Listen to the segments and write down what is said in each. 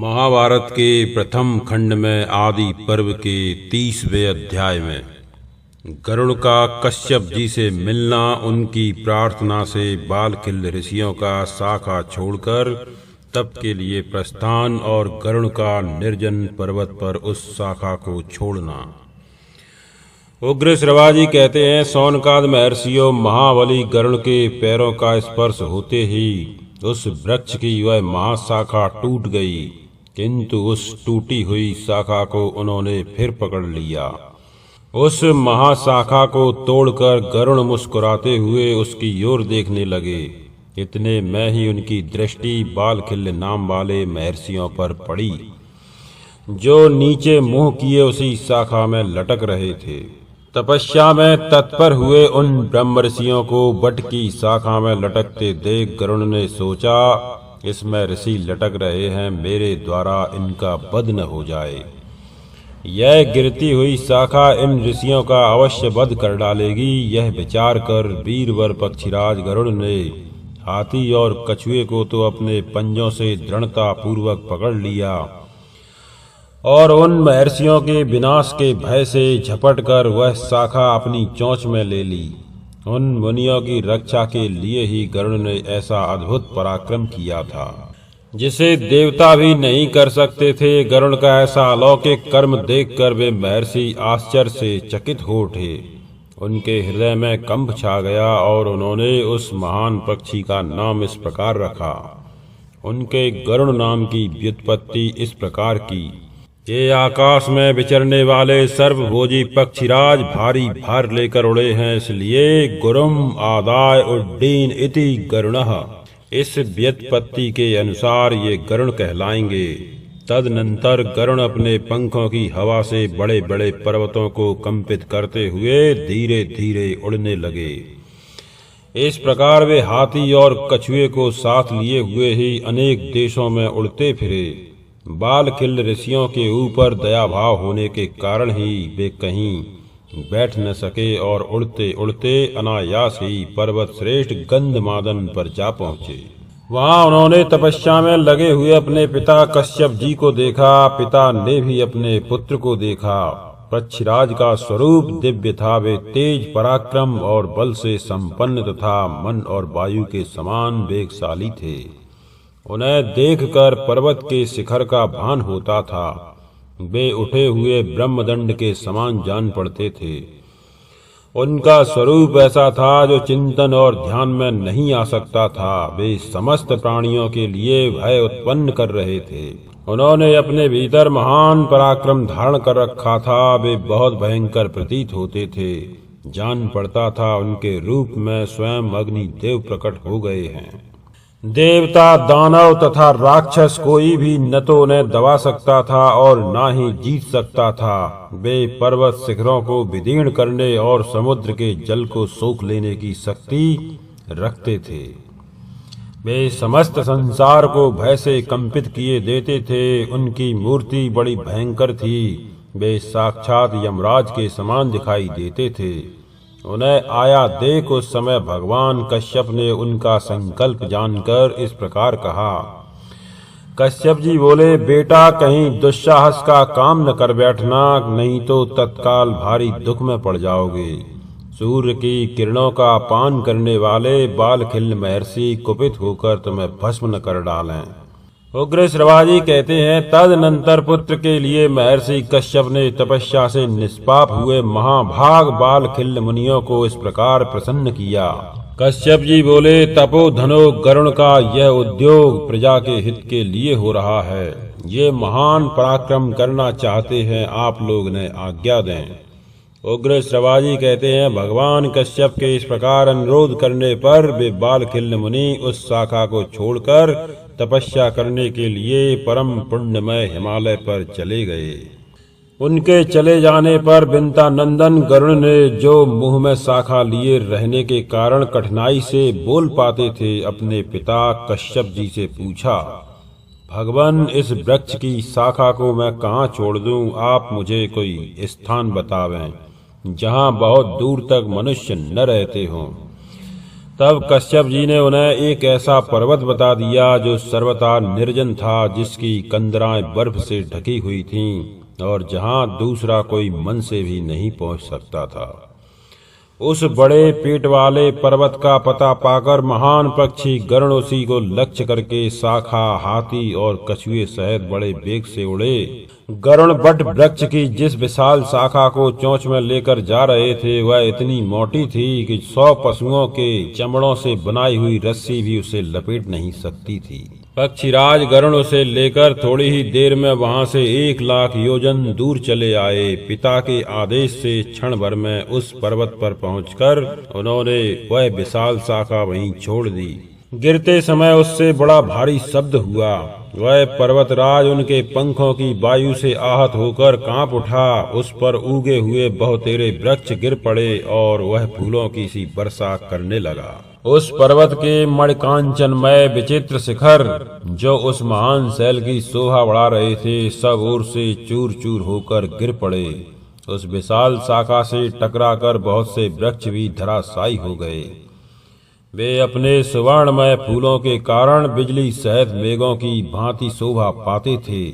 महाभारत के प्रथम खंड में आदि पर्व के 30वें अध्याय में गरुड़ का कश्यप जी से मिलना, उनकी प्रार्थना से बालखिल ऋषियों का शाखा छोड़कर तप के लिए प्रस्थान और गरुड़ का निर्जन पर्वत पर उस शाखा को छोड़ना। उग्र श्रवाजी कहते हैं, सौनकाद महर्षियों, महाबली गरुड़ के पैरों का स्पर्श होते ही उस वृक्ष की वह महाशाखा टूट गई, किंतु उस टूटी हुई शाखा को उन्होंने फिर पकड़ लिया। उस महाशाखा को तोड़कर गरुड़ मुस्कुराते हुए उसकी ओर देखने लगे। इतने में ही उनकी दृष्टि बालखिल नाम वाले महर्षियों पर पड़ी, जो नीचे मुंह किए उसी शाखा में लटक रहे थे। तपस्या में तत्पर हुए उन ब्रह्मर्षियों को बट की शाखा में लटकते देख गरुड़ ने सोचा, इसमें ऋषि लटक रहे हैं, मेरे द्वारा इनका वध न हो जाए। यह गिरती हुई शाखा इन ऋषियों का अवश्य वध कर डालेगी। यह विचार कर वीरवर पक्षीराज गरुड़ ने हाथी और कछुए को तो अपने पंजों से दृढ़ता पूर्वक पकड़ लिया और उन महर्षियों के विनाश के भय से झपटकर वह शाखा अपनी चोंच में ले ली। उन मुनियों की रक्षा के लिए ही गरुड़ ने ऐसा अद्भुत पराक्रम किया था, जिसे देवता भी नहीं कर सकते थे। गरुड़ का ऐसा अलौकिक कर्म देखकर वे महर्षि आश्चर्य से चकित हो उठे। उनके हृदय में कंप छा गया और उन्होंने उस महान पक्षी का नाम इस प्रकार रखा। उनके गरुड़ नाम की व्युत्पत्ति इस प्रकार की, ये आकाश में विचरने वाले सर्वभोजी पक्षीराज भारी भार लेकर उड़े हैं, इसलिए गुरुम आदाय उड्डीन इति गरुणः। इस व्युत्पत्ति के अनुसार ये गरुड़ कहलाएंगे। तदनंतर गरुड़ अपने पंखों की हवा से बड़े बड़े पर्वतों को कंपित करते हुए धीरे धीरे उड़ने लगे। इस प्रकार वे हाथी और कछुए को साथ लिए हुए ही अनेक देशों में उड़ते फिरे। बालखिल ऋषियों के ऊपर दया भाव होने के कारण ही वे कहीं बैठ न सके और उड़ते उड़ते अनायास ही पर्वत श्रेष्ठ गंधमादन पर जा पहुंचे। वहां उन्होंने तपस्या में लगे हुए अपने पिता कश्यप जी को देखा। पिता ने भी अपने पुत्र को देखा। पक्षीराज का स्वरूप दिव्य था। वे तेज पराक्रम और बल से संपन्न तथा मन और वायु के समान वेगशाली थे। उन्हें देखकर पर्वत के शिखर का भान होता था। वे उठे हुए ब्रह्मदंड के समान जान पड़ते थे। उनका स्वरूप ऐसा था जो चिंतन और ध्यान में नहीं आ सकता था। वे समस्त प्राणियों के लिए भय उत्पन्न कर रहे थे। उन्होंने अपने भीतर महान पराक्रम धारण कर रखा था। वे बहुत भयंकर प्रतीत होते थे। जान पड़ता था उनके रूप में स्वयं अग्नि देव प्रकट हो गए हैं। देवता, दानव तथा राक्षस कोई भी न तो उन्हें दबा सकता था और न ही जीत सकता था। वे पर्वत शिखरों को विदीर्ण करने और समुद्र के जल को सोख लेने की शक्ति रखते थे। वे समस्त संसार को भय से कंपित किए देते थे। उनकी मूर्ति बड़ी भयंकर थी। वे साक्षात यमराज के समान दिखाई देते थे। उन्हें आया देख उस समय भगवान कश्यप ने उनका संकल्प जानकर इस प्रकार कहा। कश्यप जी बोले, बेटा, कहीं दुस्साहस का काम न कर बैठना, नहीं तो तत्काल भारी दुख में पड़ जाओगे। सूर्य की किरणों का पान करने वाले बालखिल महर्षि कुपित होकर तुम्हें भस्म न कर डालें। उग्र श्रवाजी कहते हैं, तदनंतर पुत्र के लिए महर्षि कश्यप ने तपस्या से निष्पाप हुए महाभाग बालखिल मुनियों को इस प्रकार प्रसन्न किया। कश्यप जी बोले, तपोधनो गरुड़ का यह उद्योग प्रजा के हित के लिए हो रहा है। ये महान पराक्रम करना चाहते हैं, आप लोग ने आज्ञा दें। उग्र श्रवाजी कहते हैं, भगवान कश्यप के इस प्रकार अनुरोध करने पर वे बालखिल मुनि उस शाखा को छोड़कर तपस्या करने के लिए परम पुण्यमय हिमालय पर चले गए। उनके चले जाने पर विंता नंदन गरुड़ ने, जो मुंह में शाखा लिए रहने के कारण कठिनाई से बोल पाते थे, अपने पिता कश्यप जी से पूछा, भगवान, इस वृक्ष की शाखा को मैं कहाँ छोड़ दूं? आप मुझे कोई स्थान बतावें जहाँ बहुत दूर तक मनुष्य न रहते हों। तब कश्यप जी ने उन्हें एक ऐसा पर्वत बता दिया जो सर्वथा निर्जन था, जिसकी कंदराएं बर्फ से ढकी हुई थीं और जहां दूसरा कोई मन से भी नहीं पहुंच सकता था। उस बड़े पेट वाले पर्वत का पता पाकर महान पक्षी गरुड़ उसी को लक्ष्य करके शाखा, हाथी और कछुए सहित बड़े वेग से उड़े। गरुड़ बट वृक्ष की जिस विशाल शाखा को चोंच में लेकर जा रहे थे वह इतनी मोटी थी कि 100 पशुओं के चमड़ों से बनाई हुई रस्सी भी उसे लपेट नहीं सकती थी। पक्षीराज गरुड़ उसे लेकर थोड़ी ही देर में वहां से 1 लाख योजन दूर चले आए। पिता के आदेश से क्षण भर में उस पर्वत पर पहुंचकर उन्होंने वह विशाल शाखा वहीं छोड़ दी। गिरते समय उससे बड़ा भारी शब्द हुआ। वह पर्वतराज उनके पंखों की वायु से आहत होकर कांप उठा। उस पर उगे हुए बहुतेरे वृक्ष गिर पड़े और वह फूलों की सी वर्षा करने लगा। उस पर्वत के मणिकांचनमय विचित्र शिखर जो उस महान शैल की शोभा बढ़ा रहे थे, सब ओर से चूर चूर होकर गिर पड़े। उस विशाल शाखा से टकराकर बहुत से वृक्ष भी धराशायी हो गए। वे अपने सुवर्णमय फूलों के कारण बिजली सहित मेघों की भांति शोभा पाते थे।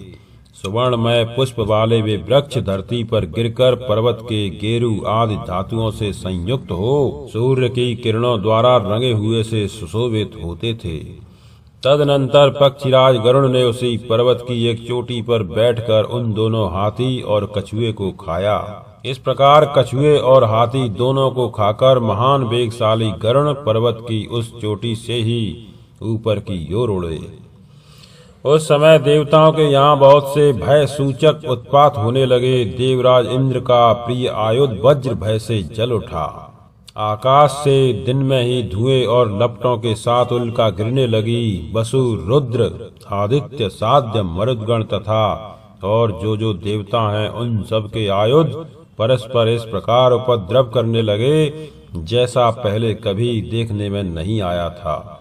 सुवर्णमय पुष्प वाले वे वृक्ष धरती पर गिरकर पर्वत के गेरू आदि धातुओं से संयुक्त हो सूर्य की किरणों द्वारा रंगे हुए से सुशोभित होते थे। तदनंतर पक्षीराज गरुड़ ने उसी पर्वत की एक चोटी पर बैठकर उन दोनों हाथी और कछुए को खाया। इस प्रकार कछुए और हाथी दोनों को खाकर महान वेगशाली गरुड़ पर्वत की उस चोटी से ही ऊपर की ओर उड़े। उस समय देवताओं के यहाँ बहुत से भय सूचक उत्पात होने लगे। देवराज इंद्र का प्रिय आयुध वज्र भय से जल उठा। आकाश से दिन में ही धुएं और लपटों के साथ उल्का गिरने लगी। वसु, रुद्र, आदित्य, साध्य, मरुदगण तथा और जो देवता हैं उन सब के आयुध परस्पर इस प्रकार उपद्रव करने लगे जैसा पहले कभी देखने में नहीं आया था।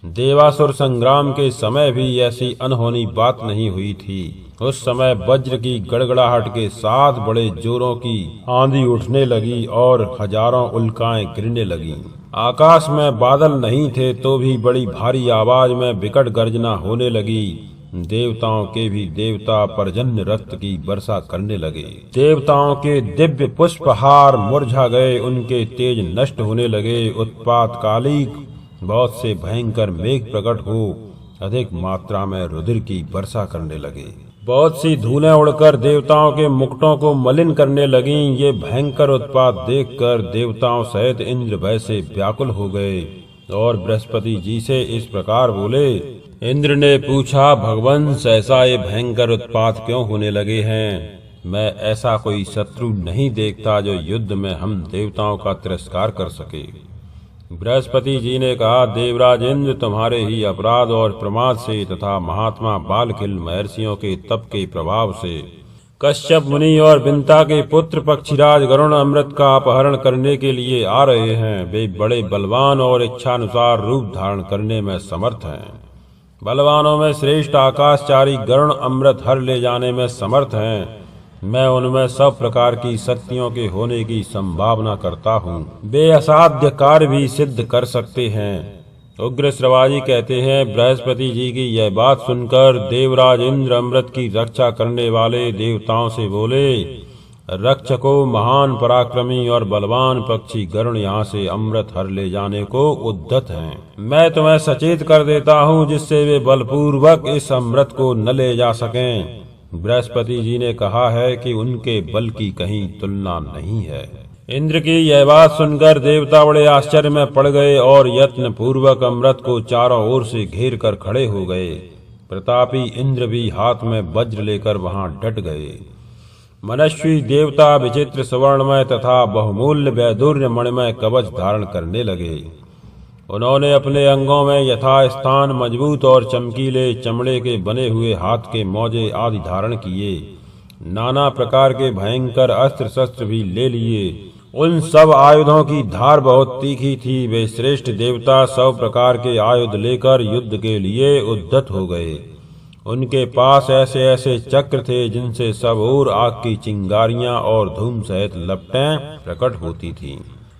देवासुर संग्राम के समय भी ऐसी अनहोनी बात नहीं हुई थी। उस समय वज्र की गड़गड़ाहट के साथ बड़े जोरों की आंधी उठने लगी और हजारों उल्काएं गिरने लगीं। आकाश में बादल नहीं थे तो भी बड़ी भारी आवाज में विकट गर्जना होने लगी। देवताओं के भी देवता पर्जन्य रक्त की वर्षा करने लगे। देवताओं के दिव्य पुष्पहार मुरझा गए, उनके तेज नष्ट होने लगे। उत्पात कालिक बहुत से भयंकर मेघ प्रकट हो अधिक मात्रा में रुधिर की वर्षा करने लगे। बहुत सी धूलें उड़कर देवताओं के मुकुटों को मलिन करने लगीं। ये भयंकर उत्पात देखकर देवताओं सहित इंद्र भय से व्याकुल हो गए और बृहस्पति जी से इस प्रकार बोले। इंद्र ने पूछा, भगवंश ऐसा ये भयंकर उत्पात क्यों होने लगे हैं? मैं ऐसा कोई शत्रु नहीं देखता जो युद्ध में हम देवताओं का तिरस्कार कर सके। बृहस्पति जी ने कहा, देवराज इंद्र, तुम्हारे ही अपराध और प्रमाद से तथा महात्मा बालखिल महर्षियों के तप के प्रभाव से कश्यप मुनि और विंता के पुत्र पक्षीराज गरुड़ अमृत का अपहरण करने के लिए आ रहे हैं। वे बड़े बलवान और इच्छानुसार रूप धारण करने में समर्थ हैं। बलवानों में श्रेष्ठ आकाशचारी गरुड़ अमृत हर ले जाने में समर्थ हैं। मैं उनमें सब प्रकार की शक्तियों के होने की संभावना करता हूँ। वे असाध्य कार्य भी सिद्ध कर सकते हैं। उग्र श्रवाजी कहते हैं, बृहस्पति जी की यह बात सुनकर देवराज इंद्र अमृत की रक्षा करने वाले देवताओं से बोले, रक्षको, महान पराक्रमी और बलवान पक्षी गरुड़ यहाँ से अमृत हर ले जाने को उद्यत हैं। मैं तुम्हें सचेत कर देता हूँ जिससे वे बलपूर्वक इस अमृत को न ले जा सकें। बृहस्पति जी ने कहा है कि उनके बल की कहीं तुलना नहीं है। इंद्र की यह बात सुनकर देवता बड़े आश्चर्य में पड़ गए और यत्न पूर्वक अमृत को चारों ओर से घेर कर खड़े हो गए। प्रतापी इंद्र भी हाथ में वज्र लेकर वहां डट गए। मनस्वी देवता विचित्र सुवर्णमय तथा बहुमूल्य वैदुर्य मणिमय कवच धारण करने लगे। उन्होंने अपने अंगों में यथास्थान मजबूत और चमकीले चमड़े के बने हुए हाथ के मौजे आदि धारण किए। नाना प्रकार के भयंकर अस्त्र शस्त्र भी ले लिए। उन सब आयुधों की धार बहुत तीखी थी। वे श्रेष्ठ देवता सब प्रकार के आयुध लेकर युद्ध के लिए उद्यत हो गए। उनके पास ऐसे ऐसे चक्र थे जिनसे सब ओर आग की चिंगारियां और धूम सहित लपटें प्रकट होती थीं।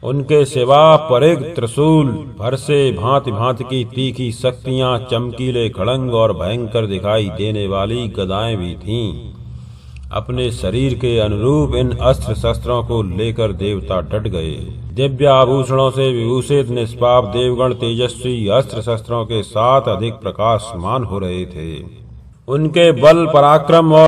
उनके सिवा परिघ, त्रिशूल, फरसे, भांति भांति की तीखी शक्तियां, चमकीले खड़ंग और भयंकर दिखाई देने वाली गदाएं भी थीं। अपने शरीर के अनुरूप इन अस्त्र शस्त्रों को लेकर देवता डट गए। दिव्य आभूषणों से विभूषित निष्पाप देवगण तेजस्वी अस्त्र शस्त्रों के साथ अधिक प्रकाशमान हो रहे थे। उनके बल, पराक्रम और